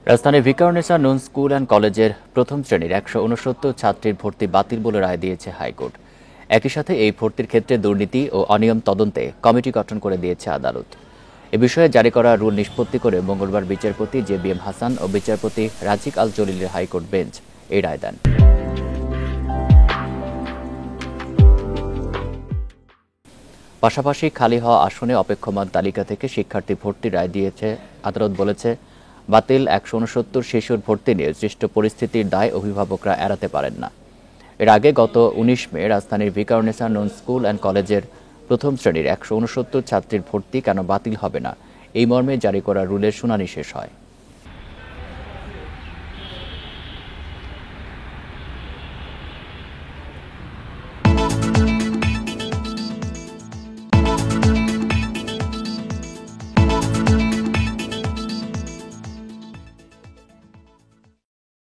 রাজধানীর Viqarunnisa Noon school and কলেজের প্রথম শ্রেণীর ১৬৯ ছাত্রীর ভর্তি বাতিল বলে রায় দিয়েছে হাইকোর্ট। একই সাথে এই ভর্তির ক্ষেত্রে দুর্নীতি ও অনিয়ম তদন্তে কমিটি গঠন করে দিয়েছে আদালত। এ বিষয়ে জারি করা রুল নিষ্পত্তি করে মঙ্গলবার বিচারপতি JBM হাসান ও বিচারপতি রাজিক আল জলিলের হাইকোর্ট বেঞ্চ এই রায় দেন। পাশাপাশি খালি হওয়া আসনে অপেক্ষমান তালিকা থেকে শিক্ষার্থী ভর্তি রায় দিয়েছে আদালত। বলেছে, বাতিল ১৬৯ শিশুর ভর্তি নিয়ে সৃষ্ট পরিস্থিতির দায় অভিভাবকরা এড়াতে পারেন না। এর আগে গত ১৯ মে রাজধানীর ভিকারুননিসা নূন স্কুল অ্যান্ড কলেজের প্রথম শ্রেণীর ১৬৯ ছাত্রীর ভর্তি কেন বাতিল হবে না, এই মর্মে জারি করা রুলের শুনানি শেষ হয়।